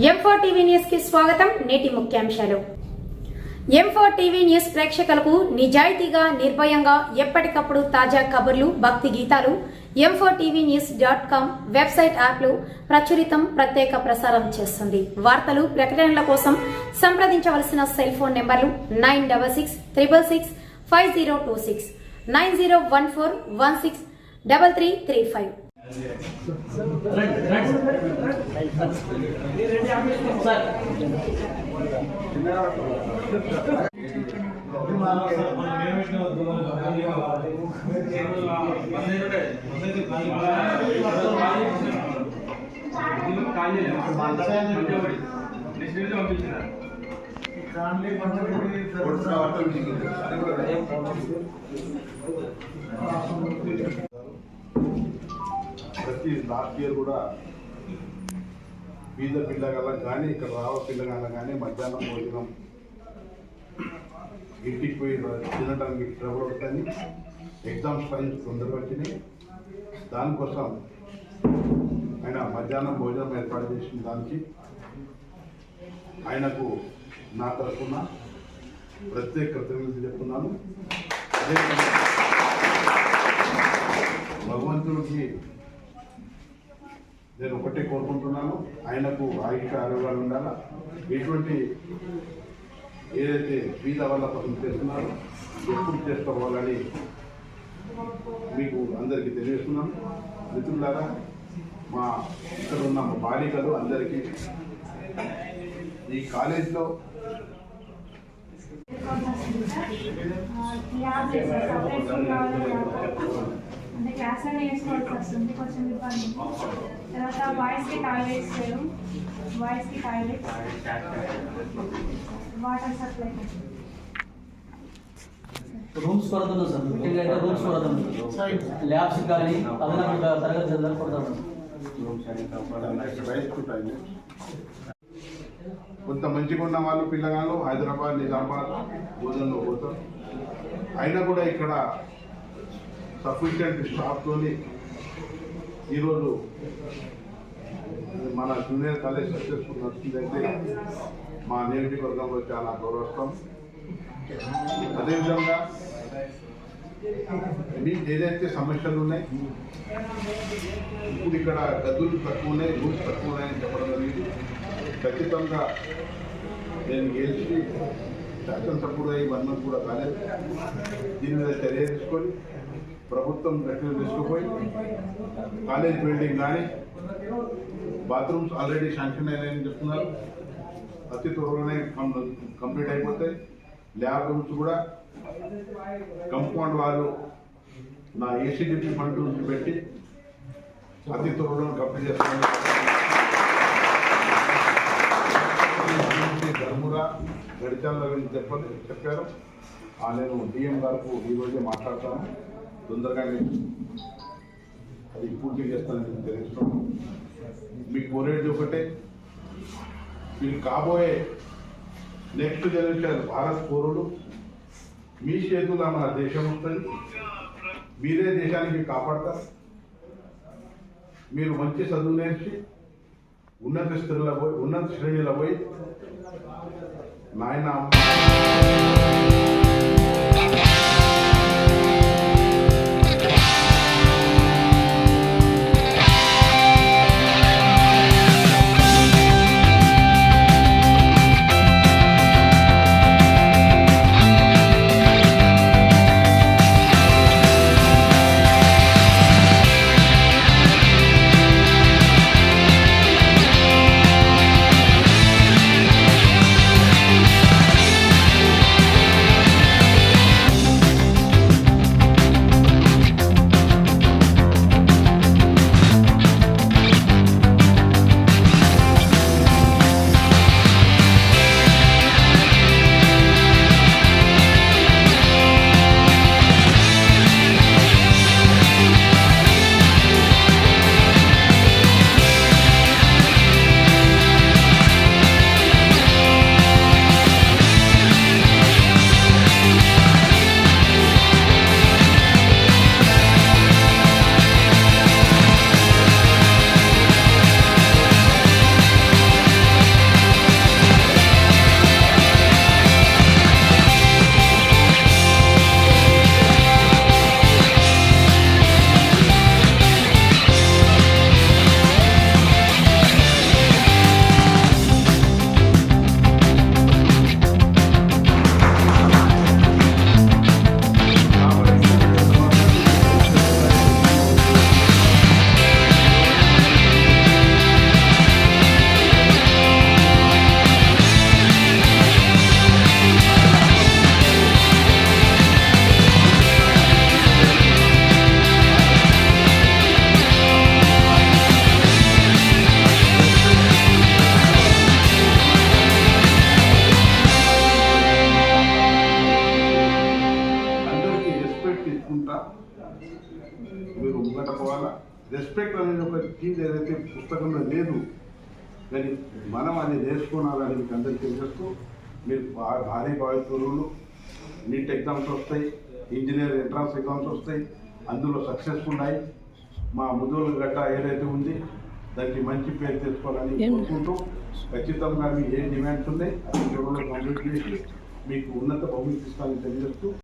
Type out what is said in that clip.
M4 TV news కి స్వాగతం. నేటి ముఖ్యాంశాలు. M4 టీవీ న్యూస్ ప్రేక్షకులకు నిజాయితీగా, నిర్భయంగా ఎప్పటికప్పుడు తాజా కబుర్లు, భక్తి గీతాలు m4tvnews.com వెబ్సైట్ యాప్ లో ప్రత్యేక ప్రసారం చేస్తుంది. వార్తలు, ప్రకటనల కోసం సంప్రదించవలసిన సెల్ ఫోన్ నెంబర్లు 9666665026 9014163335. ప్రతి లాస్ట్ ఇయర్ కూడా బీద పిల్లగాళ్ళకి కానీ ఇక్కడ రావ పిల్లగాళ్ళకి కానీ మధ్యాహ్నం భోజనం ఇంటికి పోయి తినడానికి ట్రబుల్ అవుతుంది. ఎగ్జామ్స్ టైం తొందరగా వచ్చినాయి. దానికోసం ఆయన మధ్యాహ్నం భోజనం ఏర్పాటు చేసిన దానికి ఆయనకు నా తరఫున ప్రత్యేక కృతజ్ఞతలు చెప్తున్నాను. అదే భగవంతుడికి నేను ఒకటే కోరుకుంటున్నాను, ఆయనకు ఆయుష ఆరోగ్యాలు ఉండాలా. ఎటువంటి ఏదైతే బీద వల్ల కోసం చేస్తున్నారో ఎప్పుడు చేసుకోవాలని మీకు అందరికీ తెలియజేస్తున్నాను. మిత్రులారా, మా ఇక్కడ ఉన్న మా బాలికలు అందరికీ ఈ కాలేజీలో అంటే క్లాస్లో వేసుకోవాల్సి వస్తుంది, కొంచెం ఇబ్బంది. తర్వాత బాయ్స్కి టాయిలెట్స్ లేవు, బాయ్స్కి టాయిలెట్స్, వాటర్ సప్లై, రూమ్స్ కొరత ఉంది సార్. ముఖ్యంగా అయితే రూమ్స్ కొరత ఉంది. ల్యాబ్స్ కానీ అదనపు తరగతి గదులకు కొరత ఉంది. కొంత మంచిగా ఉన్న వాళ్ళు పిల్లగాళ్ళు హైదరాబాద్, నిజామాబాద్ భోజనంలో పోతారు. అయినా కూడా ఇక్కడ సఫిషియంట్ స్టాఫ్తో ఈరోజు మన జూనియర్ కాలేజ్ సక్సెస్ఫుల్ నడుస్తుందంటే మా నియోజకవర్గంలో చాలా గౌరవస్తాం. అదేవిధంగా మీకు ఏదైతే సమస్యలు ఉన్నాయి, ఇప్పుడు ఇక్కడ గదులు తక్కువ ఉన్నాయి, రూమ్స్ తక్కువ ఉన్నాయని చెప్పడం జరిగింది. ఖచ్చితంగా నేను గెలిచి శాసనసభ్యుడు ఇవన్నీ కూడా కాలేదు. దీని మీద చర్య తీసుకొని ప్రభుత్వం గట్టిగా తీసుకుపోయి కాలేజ్ బిల్డింగ్ కానీ బాత్రూమ్స్ ఆల్రెడీ శాంక్షన్ అయినాయని చెప్తున్నారు. అతి త్వరలోనే కంప్లీట్ అయిపోతాయి. ల్యాబ్ రూమ్స్ కూడా కంపౌండ్ వాళ్ళు నా ఏసీడీపీ ఫండ్ నుంచి పెట్టి అతి త్వరలో కంప్లీట్ చేస్తాను. ధర్మురా గడిచాల గురించి చెప్పారు. నేను డిఎం గారికి ఈరోజే మాట్లాడతాను. తొందరగానే అది పూర్తి చేస్తానని తెలుస్తున్నాను. మీకు కోరేది ఒకటే, మీరు కాబోయే నెక్స్ట్ జనరేషన్ భారత్ పౌరులు మీ చేతుల్లో మన దేశం ఉంటుంది. మీరే దేశానికి కాపాడతారు. మీరు మంచి చదువు నేర్చి ఉన్నత శ్రేణిలో పోయి నాయన పోవాలా. రెస్పెక్ట్ అనేది ఒక చీజ్ ఏదైతే పుస్తకంలో లేదు, కానీ మనం అది నేర్చుకోవాలని మీకు అందరికీ తెలియజేస్తూ, మీరు భారీ బాధితులు నీట్ ఎగ్జామ్స్ వస్తాయి, ఇంజనీర్ ఎంట్రన్స్ ఎగ్జామ్స్ వస్తాయి, అందులో సక్సెస్ఫుల్ అయ్యి మా ముదోలు గడ్డ ఏదైతే ఉంది దానికి మంచి పేరు తెచ్చుకోవాలని కోరుకుంటూ, ఖచ్చితంగా మీ ఏ డిమాండ్స్ ఉన్నాయి అది కంప్లీట్ చేసి మీకు ఉన్నత బహుమతి ఇస్తానని తెలియజేస్తూ